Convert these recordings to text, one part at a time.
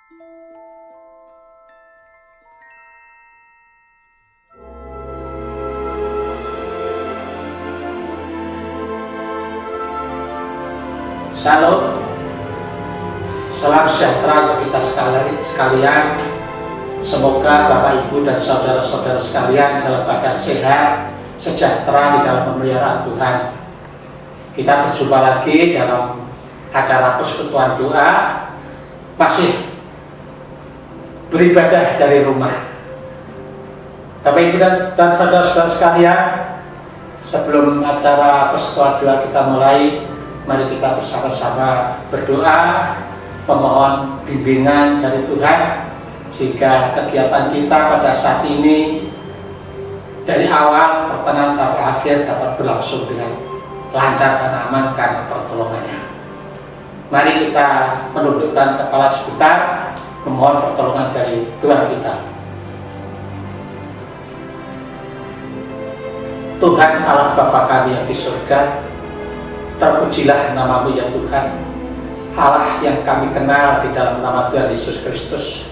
Shalom, salam sejahtera untuk kita sekalian. Semoga Bapak Ibu dan saudara-saudara sekalian dalam keadaan sehat, sejahtera di dalam pemeliharaan Tuhan. Kita berjumpa lagi dalam acara persekutuan doa, masih beribadah dari rumah. Bapak Ibu dan saudara-saudara sekalian, sebelum acara persekutuan doa kita mulai, mari kita bersama-sama berdoa, memohon bimbingan dari Tuhan, sehingga kegiatan kita pada saat ini dari awal, pertengahan sampai akhir dapat berlangsung dengan lancar dan aman karena pertolongannya. Mari kita menundukkan kepala sebentar, memohon pertolongan dari Tuhan kita. Tuhan Allah Bapa kami yang di surga, terpujilah nama-Mu ya Tuhan, Allah yang kami kenal di dalam nama Tuhan Yesus Kristus.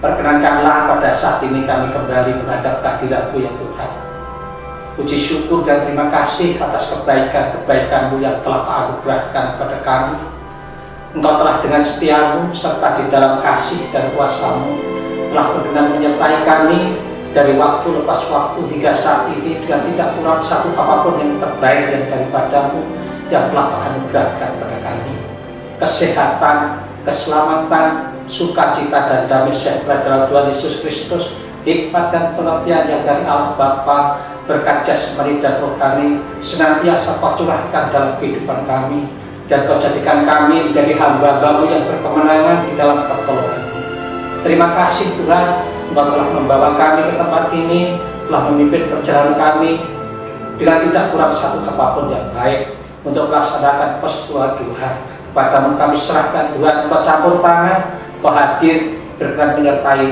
Perkenankanlah pada saat ini kami kembali menghadap kehadirat-Mu ya Tuhan. Puji syukur dan terima kasih atas kebaikan-kebaikan-Mu yang telah Kau-anugerahkan kepada kami. Engkau telah dengan setia-Mu serta di dalam kasih dan kuasa-Mu telah berkenan menyertai kami dari waktu lepas waktu hingga saat ini, dengan tidak kurang satu apapun yang terbaik yang daripada-Mu yang telah Kau-anugerahkan kepada kami. Kesehatan, keselamatan, sukacita dan damai sejahtera dalam Tuhan Yesus Kristus, hikmat dan pengertian yang dari Allah Bapa, berkat jasmani dan rohani senantiasa Kau curahkan dalam kehidupan kami, dan Kau jadikan kami menjadi hamba-Mu yang berkemenangan di dalam pertolongan-Mu. Terima kasih Tuhan, Engkau telah membawa kami ke tempat ini, telah memimpin perjalanan kami dengan tidak kurang satu apapun yang baik untuk melaksanakan persekutuan doa. Kepadamu kami serahkan Tuhan, Kau campur tangan, Kau hadir, berkenan menyertai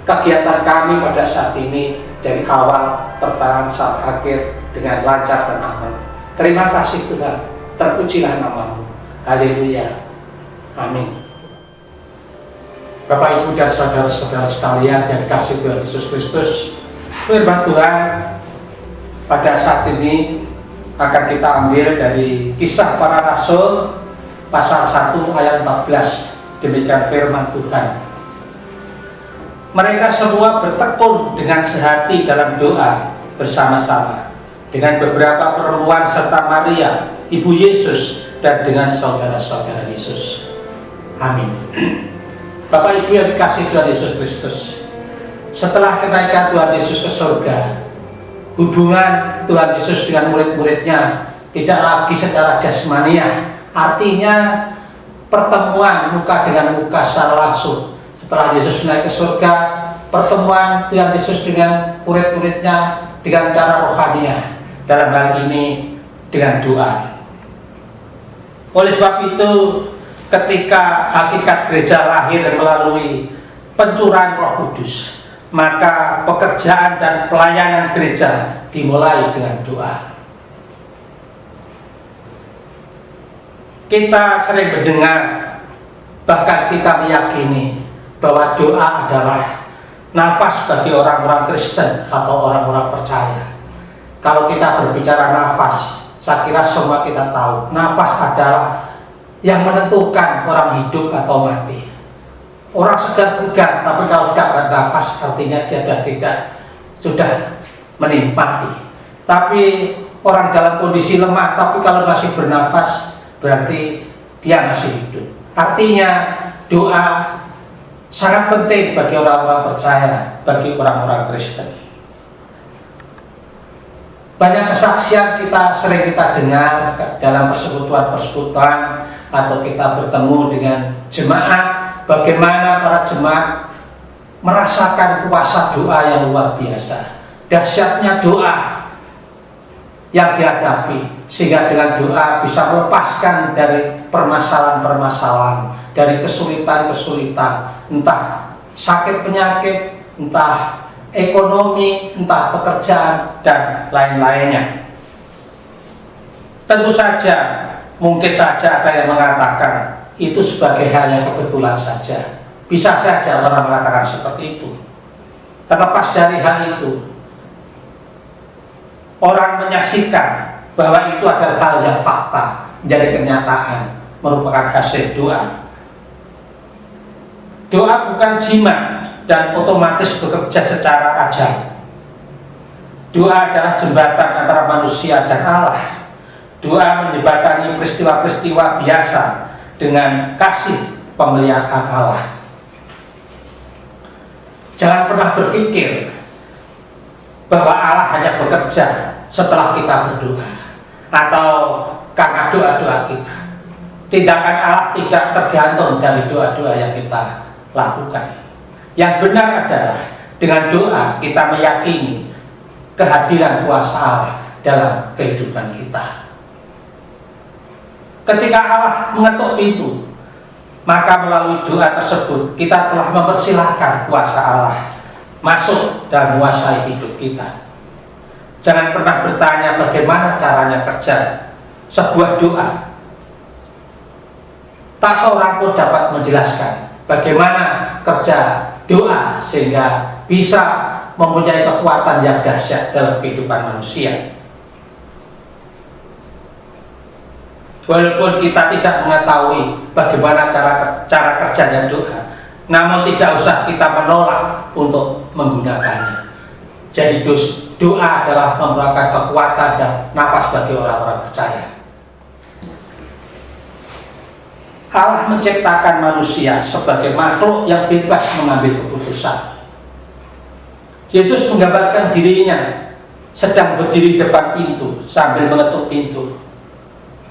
kegiatan kami pada saat ini dari awal, pertengahan sampai akhir dengan lancar dan aman. Terima kasih Tuhan, terpujilah nama-Mu. Haleluya, amin. Bapak Ibu dan saudara-saudara sekalian yang dikasihi Tuhan Yesus Kristus, firman Tuhan pada saat ini akan kita ambil dari Kisah Para Rasul pasal 1 ayat 14. Demikian firman Tuhan. Mereka semua bertekun dengan sehati dalam doa bersama-sama dengan beberapa perempuan serta Maria, Ibu Yesus, dan dengan saudara-saudara Yesus. Amin. Bapak Ibu yang dikasihi Tuhan Yesus Kristus, setelah kenaikan Tuhan Yesus ke surga, hubungan Tuhan Yesus dengan murid-muridnya tidak lagi secara jasmania, artinya pertemuan muka dengan muka secara langsung. Setelah Yesus naik ke surga, pertemuan Tuhan Yesus dengan murid-muridnya dengan cara rohaniah, dalam hal ini dengan doa. Oleh sebab itu, ketika hakikat gereja lahir melalui pencurahan Roh Kudus, maka pekerjaan dan pelayanan gereja dimulai dengan doa. Kita sering mendengar, bahkan kita meyakini bahwa doa adalah nafas bagi orang-orang Kristen atau orang-orang percaya. Kalau kita berbicara nafas, saya kira semua kita tahu, nafas adalah yang menentukan orang hidup atau mati. Orang segar bugar, tapi kalau tidak bernafas artinya dia sudah menikmati. Tapi orang dalam kondisi lemah, tapi kalau masih bernafas berarti dia masih hidup. Artinya doa sangat penting bagi orang-orang percaya, bagi orang-orang Kristen. Banyak kesaksian sering kita dengar dalam persekutuan atau kita bertemu dengan jemaat, bagaimana para jemaat merasakan kuasa doa yang luar biasa, dahsyatnya doa yang dihadapi, sehingga dengan doa bisa melepaskan dari permasalahan-permasalahan, dari kesulitan-kesulitan, entah sakit penyakit, entah ekonomi, entah pekerjaan, dan lain-lainnya. Tentu saja, mungkin saja ada yang mengatakan, itu sebagai hal yang kebetulan saja. Bisa saja orang mengatakan seperti itu. Terlepas dari hal itu, orang menyaksikan bahwa itu adalah hal yang fakta, menjadi kenyataan, merupakan hasil doa. Doa bukan jimat dan otomatis bekerja secara ajal. Doa adalah jembatan antara manusia dan Allah. Doa menjembatani peristiwa-peristiwa biasa dengan kasih pemeliharaan Allah. Jangan pernah berpikir bahwa Allah hanya bekerja setelah kita berdoa atau karena doa-doa kita. Tindakan Allah tidak tergantung dari doa-doa yang kita lakukan. Yang benar adalah dengan doa kita meyakini kehadiran kuasa Allah dalam kehidupan kita. Ketika Allah mengetuk pintu, maka melalui doa tersebut kita telah mempersilahkan kuasa Allah masuk dan menguasai hidup kita. Jangan pernah bertanya bagaimana caranya kerja sebuah doa. Tak seorang pun dapat menjelaskan bagaimana kerja doa sehingga bisa mempunyai kekuatan yang dahsyat dalam kehidupan manusia. Walaupun kita tidak mengetahui bagaimana cara kerjanya doa, namun tidak usah kita menolak untuk menggunakannya. Jadi doa adalah merupakan kekuatan dan napas bagi orang-orang percaya. Allah menciptakan manusia sebagai makhluk yang bebas mengambil keputusan. Yesus menggambarkan dirinya sedang berdiri di depan pintu sambil mengetuk pintu.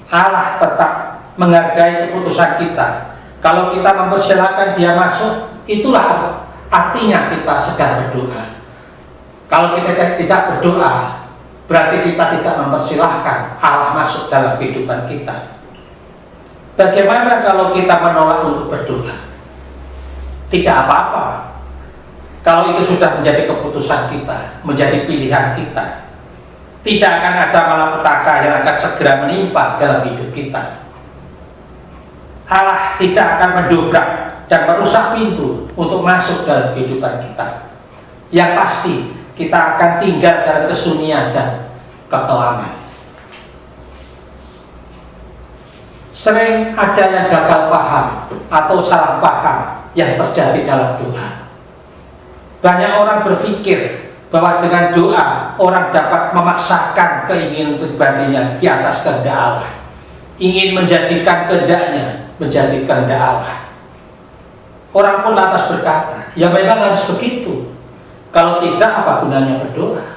Allah tetap menghargai keputusan kita. Kalau kita mempersilahkan dia masuk, itulah artinya kita sedang berdoa. Kalau kita tidak berdoa, berarti kita tidak mempersilahkan Allah masuk dalam kehidupan kita. Bagaimana kalau kita menolak untuk berdoa? Tidak apa-apa. Kalau itu sudah menjadi keputusan kita, menjadi pilihan kita, tidak akan ada malapetaka yang akan segera menimpa dalam hidup kita. Allah tidak akan mendobrak dan merusak pintu untuk masuk dalam kehidupan kita. Yang pasti kita akan tinggal dalam kesunyian dan kekelangan. Sering ada yang gagal paham atau salah paham yang terjadi dalam doa. Banyak orang berpikir bahwa dengan doa orang dapat memaksakan keinginan pribadinya di atas kehendak Allah, ingin menjadikan kehendaknya menjadi kehendak Allah. Orang pun lantas berkata, ya memang harus begitu. Kalau tidak, apa gunanya berdoa?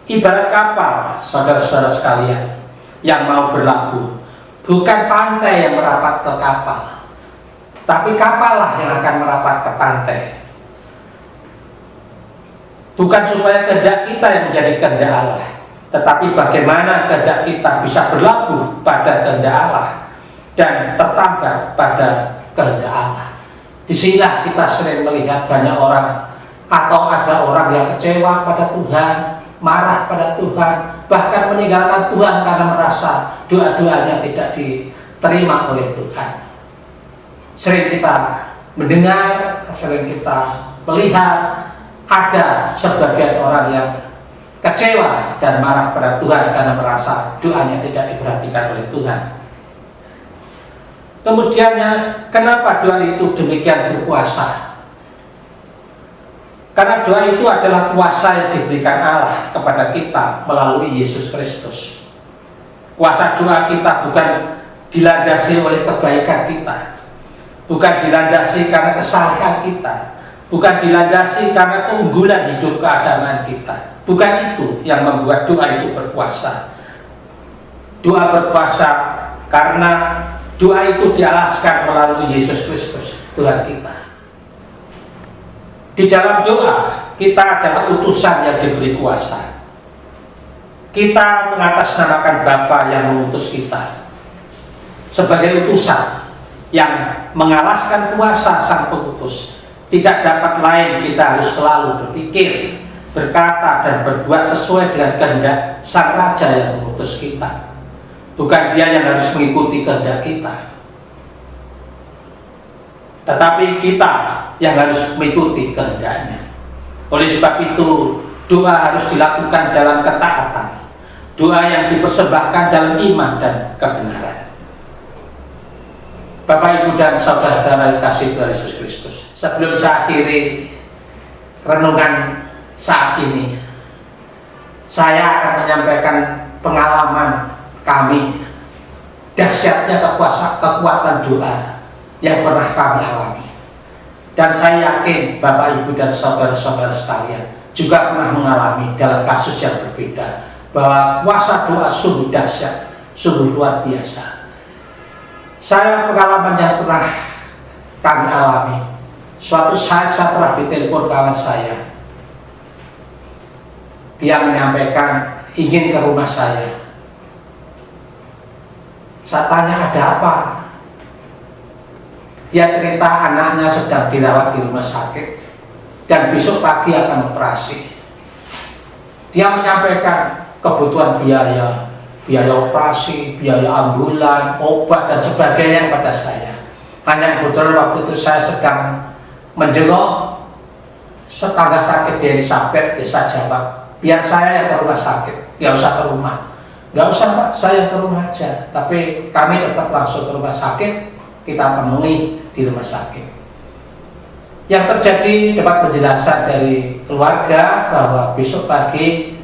Ibarat kapal, saudara-saudara sekalian, yang mau berlabuh, bukan pantai yang merapat ke kapal, tapi kapallah yang akan merapat ke pantai. Bukan supaya kehendak kita yang menjadi kehendak Allah, tetapi bagaimana kehendak kita bisa berlabuh pada kehendak Allah dan tertambat pada kehendak Allah. Disinilah kita sering melihat banyak orang atau ada orang yang kecewa pada Tuhan, marah pada Tuhan, bahkan meninggalkan Tuhan karena merasa doa-doanya tidak diterima oleh Tuhan. Sering kita mendengar, sering kita melihat ada sebagian orang yang kecewa dan marah pada Tuhan karena merasa doanya tidak diperhatikan oleh Tuhan. Kemudiannya, kenapa doa itu demikian berkuasa? Karena doa itu adalah kuasa yang diberikan Allah kepada kita melalui Yesus Kristus. Kuasa doa kita bukan dilandasi oleh kebaikan kita, bukan dilandasi karena kesalehan kita, bukan dilandasi karena keunggulan hidup keagamaan kita. Bukan itu yang membuat doa itu berkuasa. Doa berkuasa karena doa itu dialaskan melalui Yesus Kristus, Tuhan kita. Di dalam doa, kita adalah utusan yang diberi kuasa. Kita mengatasnamakan Bapa yang mengutus kita sebagai utusan yang mengalaskan kuasa sang pengutus. Tidak dapat lain, kita harus selalu berpikir, berkata dan berbuat sesuai dengan kehendak sang Raja yang mengutus kita. Bukan Dia yang harus mengikuti kehendak kita, tetapi kita yang harus mengikuti kehendak-Nya. Oleh sebab itu, doa harus dilakukan dalam ketaatan, doa yang dipersembahkan dalam iman dan kebenaran. Bapak, Ibu, dan saudara-saudara kasih Tuhan Yesus Kristus, sebelum saya akhiri renungan saat ini, saya akan menyampaikan pengalaman kami, dahsyatnya kekuatan doa yang pernah kami alami. Dan saya yakin Bapak, Ibu, dan saudara-saudara sekalian juga pernah mengalami dalam kasus yang berbeda, bahwa kuasa doa sungguh dahsyat, sungguh luar biasa. Saya pengalaman yang pernah kami alami, suatu saat saya pernah ditelepon kawan saya. Dia menyampaikan ingin ke rumah saya. Saya tanya, ada apa? Dia cerita anaknya sedang dirawat di rumah sakit dan besok pagi akan operasi. Dia menyampaikan kebutuhan biaya operasi, biaya ambulan, obat, dan sebagainya kepada saya. Hanya kebetulan waktu itu saya sedang menjenguk tetangga sakit di Elizabeth, desa Jawa. Biar saya yang ke rumah sakit, nggak usah ke rumah. Nggak usah Pak, saya yang ke rumah aja. Tapi kami tetap langsung ke rumah sakit, kita temui di rumah sakit. Yang terjadi dapat penjelasan dari keluarga bahwa besok pagi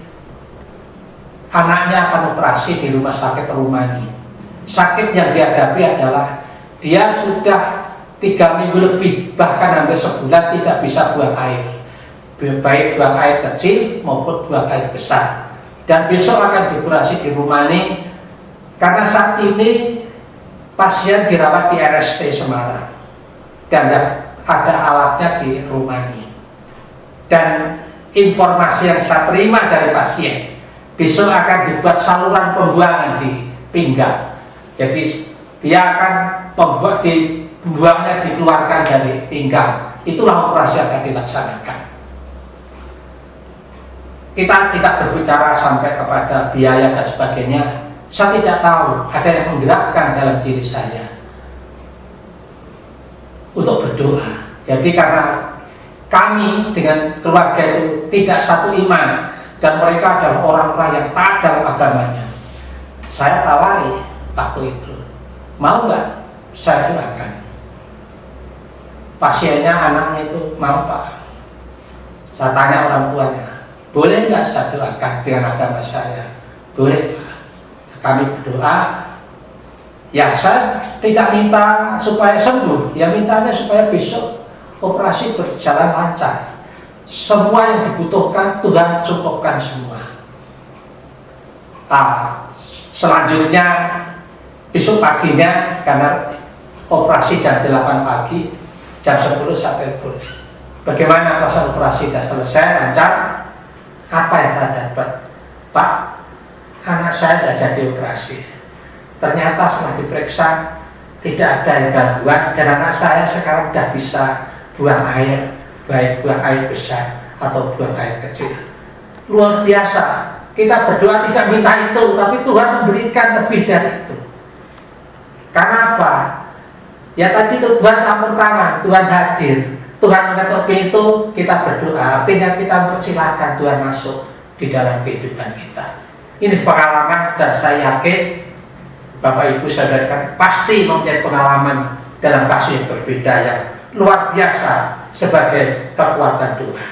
anaknya akan operasi di rumah sakit Rumani. Sakit yang dihadapi adalah dia sudah 3 minggu lebih, bahkan hampir sebulan tidak bisa buang air, baik buang air kecil maupun buang air besar. Dan besok akan dioperasi di Rumani karena saat ini pasien dirawat di RST Semarang dan ada alatnya di Rumani. Dan informasi yang saya terima dari pasien, besok akan dibuat saluran pembuangan di pinggang. Jadi dia akan pembuangnya dikeluarkan dari pinggang. Itulah operasi yang akan dilaksanakan. Kita tidak berbicara sampai kepada biaya dan sebagainya. Saya tidak tahu, ada yang menggerakkan dalam diri saya untuk berdoa. Jadi karena kami dengan keluarga itu tidak satu iman, dan mereka adalah orang-orang yang taat dalam agamanya, saya tawari waktu itu, mau nggak saya doakan? Pasiennya, anaknya itu mau Pak. Saya tanya orang tuanya, boleh nggak saya doakan dengan agama saya? Boleh Pak. Kami berdoa. Ya, saya tidak minta supaya sembuh, ya mintanya supaya besok operasi berjalan lancar. Semua yang dibutuhkan Tuhan cukupkan semua. Selanjutnya besok paginya, karena operasi jam 8 pagi, jam 10 saya telepon. Bagaimana proses operasi sudah selesai, lancar? Apa yang saya dapat? Pak, anak saya tidak jadi operasi. Ternyata setelah diperiksa tidak ada yang gangguan, dan anak saya sekarang sudah bisa buang air, baik buang air besar atau buang air kecil. Luar biasa. Kita berdoa tidak minta itu, tapi Tuhan memberikan lebih dari itu. Karena apa? Ya tadi itu Tuhan campur tangan, Tuhan hadir, Tuhan mengetuk pintu, kita berdoa. Artinya kita mempersilahkan Tuhan masuk di dalam kehidupan kita. Ini pengalaman, dan saya yakin Bapak Ibu saudara pasti mempunyai pengalaman dalam kasus yang berbeda yang luar biasa sebagai kekuatan doa.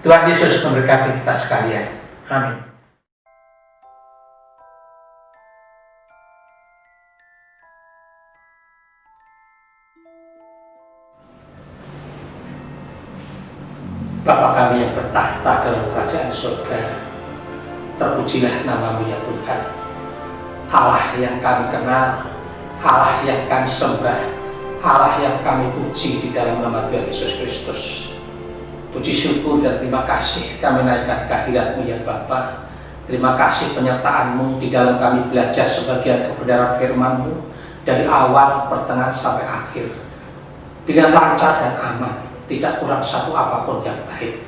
Tuhan Yesus memberkati kita sekalian. Amin. Bapa kami yang bertahta dalam kerajaan surga, terpujilah nama-Mu ya Tuhan. Allah yang kami kenal, Allah yang kami sembah, Allah yang kami puji di dalam nama Tuhan Yesus Kristus. Puji syukur dan terima kasih kami naikkan kehadirat-Mu ya Bapa. Terima kasih penyertaan-Mu di dalam kami belajar sebagian kebenaran firman-Mu dari awal, pertengahan sampai akhir dengan lancar dan aman, tidak kurang satu apapun yang baik.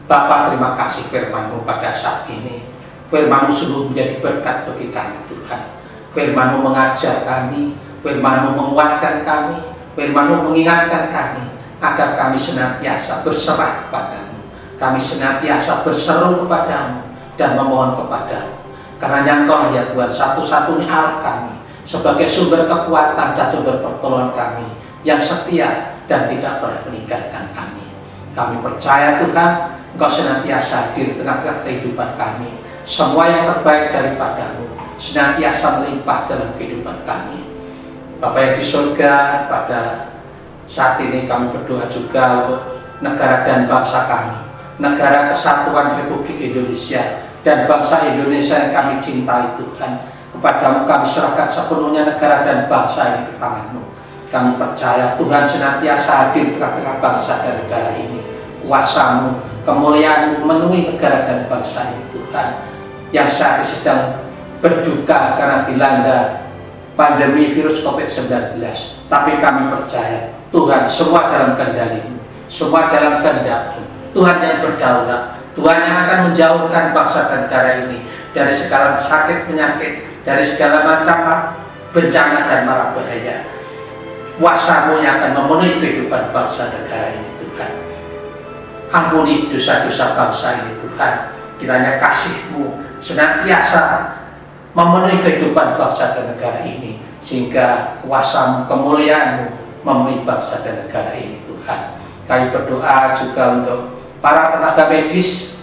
Bapa, terima kasih firman-Mu pada saat ini. Firman-Mu sungguh menjadi berkat bagi kami Tuhan. Firman-Mu mengajar kami, Firman-Mu menguatkan kami, Firman-Mu mengingatkan kami, agar kami senantiasa berserah kepada-Mu. Kami senantiasa berseru kepada-Mu dan memohon kepada-Mu. Karena Engkau ya Tuhan satu-satunya Allah kami, sebagai sumber kekuatan dan sumber pertolongan kami, yang setia dan tidak pernah meninggalkan kami. Kami percaya Tuhan, Engkau senantiasa hadir di tengah-tengah kehidupan kami. Semua yang terbaik daripada-Mu senantiasa melimpah dalam kehidupan kami. Bapa yang di surga, pada saat ini kami berdoa juga untuk negara dan bangsa kami, negara kesatuan Republik Indonesia dan bangsa Indonesia yang kami cintai Tuhan. Kepada-Mu kami serahkan sepenuhnya negara dan bangsa ini ke tangan-Mu. Kami percaya Tuhan senantiasa hadir di tengah-tengah bangsa dan negara ini. Kuasa-Mu, kemuliaan-Mu memenuhi negara dan bangsa ini Tuhan, yang saat ini sedang berduka karena dilanda pandemi virus COVID-19. Tapi kami percaya Tuhan semua dalam kendali-Mu, semua dalam kehendak-Mu. Tuhan yang berdaulat, Tuhan yang akan menjauhkan bangsa dan negara ini dari segala sakit penyakit, dari segala macam bencana dan mara bahaya. Kuasa-Mu yang akan memenuhi kehidupan bangsa negara ini Tuhan. Ampuni dosa-dosa bangsa ini Tuhan. Kiranya kasih-Mu senantiasa memenuhi kehidupan bangsa dan negara ini, sehingga kuasa-Mu, kemuliaan-Mu memenuhi bangsa dan negara ini Tuhan. Kami berdoa juga untuk para tenaga medis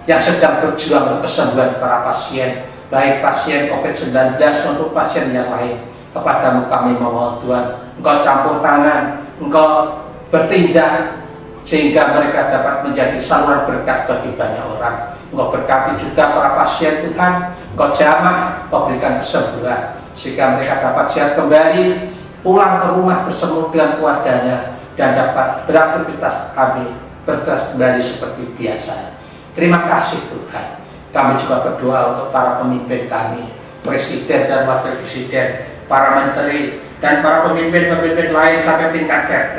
yang sedang berjuang untuk kesembuhan para pasien, baik pasien COVID-19 maupun pasien yang lain. Kepada-Mu kami memohon Tuhan, Engkau campur tangan, Engkau bertindak sehingga mereka dapat menjadi saluran berkat bagi banyak orang. Engkau berkati juga para pasien Tuhan, Engkau jamah, Engkau berikan kesembuhan sehingga mereka dapat sehat kembali, pulang ke rumah bersemu dengan keluarganya dan dapat beraktivitas kembali seperti biasa. Terima kasih Tuhan. Kami juga berdoa untuk para pemimpin kami, presiden dan wakil presiden, para menteri dan para pemimpin-pemimpin lain sampai tingkat RT,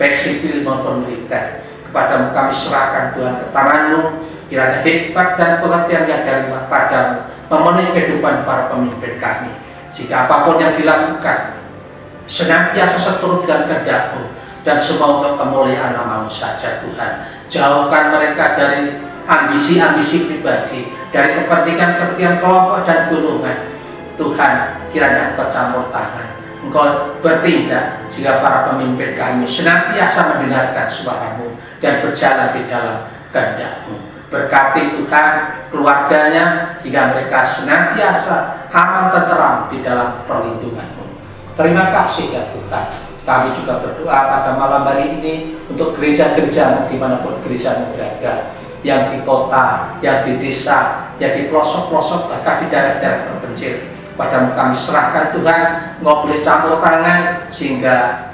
baik sipil maupun militer. Kepada-Mu kami serahkan Tuhan ke tangan-Mu. Kiranya hikmat dan pengertian yang dari Padamu memenuhi kehidupan para pemimpin kami. Jika apapun yang dilakukan senantiasa seturut dengan kehendak-Mu dan semua untuk kemuliaan nama-Mu saja Tuhan. Jauhkan mereka dari ambisi-ambisi pribadi, dari kepentingan-kepentingan kelompok dan golongan. Tuhan, kiranya Engkau campur tangan, Engkau bertindak sehingga para pemimpin kami senantiasa mendengarkan suara-Mu dan berjalan di dalam kehendak-Mu. Berkati Tuhan keluarganya hingga mereka senantiasa aman tenteram di dalam perlindungan-Mu. Terima kasih ya Tuhan. Kami juga berdoa pada malam hari ini untuk gereja-gereja-Mu dimanapun gereja-Mu berada, yang di kota, yang di desa, yang di pelosok-pelosok, bahkan di daerah-daerah terpencil. Pada-Mu kami serahkan Tuhan, Engkau boleh campur tangan sehingga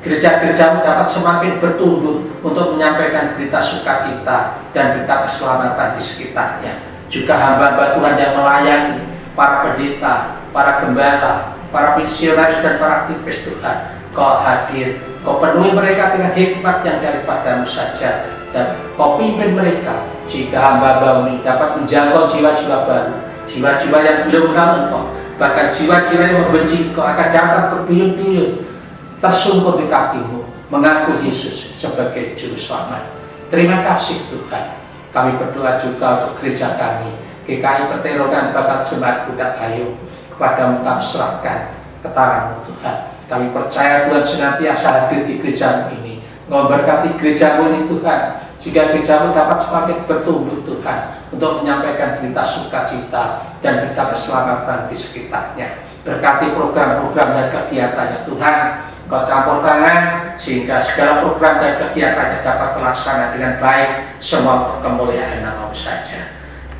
gereja-gereja-Mu dapat semakin bertumbuh untuk menyampaikan berita sukacita dan berita keselamatan di sekitarnya. Juga hamba-hamba Tuhan yang melayani, para pendeta, para gembala, para misionaris dan para aktivis Tuhan, Kau hadir, Kau penuhi mereka dengan hikmat yang daripada-Mu saja, dan Kau pimpin mereka sehingga hamba-hamba ini dapat menjangkau jiwa-jiwa baru, jiwa-jiwa yang belum kenal Engkau, bahkan jiwa-jiwa yang membenci Engkau akan dapat berduyun-duyun tersungkur di kaki-Mu, mengaku Yesus sebagai Juru Selamat. Terima kasih Tuhan. Kami berdoa juga untuk gereja kami, GKI Peterongan Bakal Jemaat Budak Ayu. Kepada-Mu kami serahkan ke tangan-Mu Tuhan. Kami percaya Tuhan senantiasa hadir di gereja-Mu ini. Engkau berkati gereja-Mu ini Tuhan, sehingga gereja-Mu dapat semakin bertumbuh Tuhan, untuk menyampaikan berita sukacita dan berita keselamatan di sekitarnya. Berkati program-program dan kegiatannya Tuhan. Engkau campur tangan sehingga segala program dan kegiatannya dapat terlaksana dengan baik, semua untuk kemuliaan nama-Mu saja.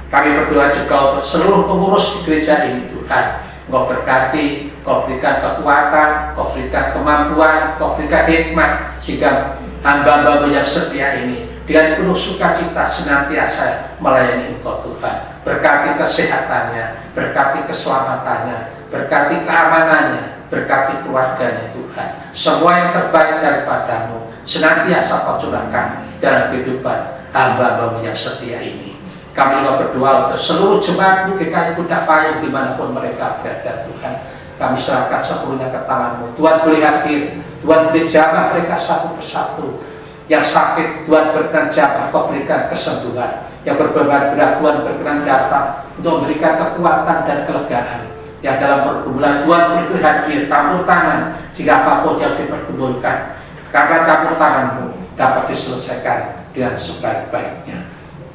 Kami berdoa juga untuk seluruh pengurus di gereja ini Tuhan. Engkau berkati, Engkau berikan kekuatan, Engkau berikan kemampuan, Engkau berikan hikmat sehingga hamba-hamba yang setia ini dengan penuh sukacita senantiasa melayani Engkau Tuhan. Berkati kesehatannya, berkati keselamatannya, berkati keamanannya, berkati keluarganya Tuhan. Semua yang terbaik daripada-Mu senantiasa Kau curahkan dalam kehidupan hamba-Hamba-Mu yang setia ini. Kami juga berdoa untuk seluruh jemaat GKI Budak Payung dimanapun mereka berada Tuhan. Kami serahkan sepenuhnya ke tangan-Mu. Tuhan boleh hadir, Tuhan boleh jamah mereka satu persatu. Yang sakit Tuhan berkenan jamah, Kau berikan kesembuhan. Yang berbeban berat Tuhan berkenan datang untuk memberikan kekuatan dan kelegaan. Yang dalam pergumulan Tuhan boleh hadir, campur tangan jika apapun yang dipergumulkan. Karena campur tangan-Mu dapat diselesaikan dengan sebaik-baiknya.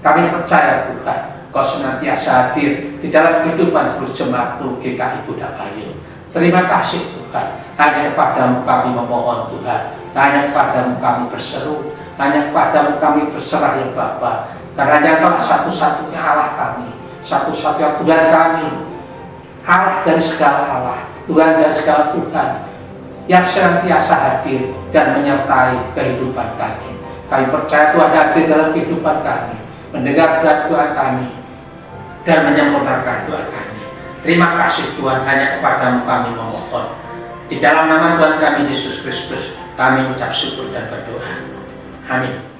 Kami percaya Tuhan, Kau senantiasa hadir di dalam kehidupan seluruh jemaat GKI Budak Payung. Terima kasih Tuhan, hanya kepadamu kami memohon Tuhan, hanya kepadamu kami berseru, hanya kepadamu kami berserah ya Bapa. Karena Engkaulah satu-satunya Allah kami, satu-satunya Tuhan kami, Allah dari segala Allah, Tuhan dari segala Tuhan, yang senantiasa hadir dan menyertai kehidupan kami. Kami percaya Tuhan hadir dalam kehidupan kami, mendengar doa kami, dan menyempurnakan doa kami. Terima kasih Tuhan, hanya kepadamu kami memohon. Di dalam nama Tuhan kami Yesus Kristus, kami ucap syukur dan berdoa. Amin.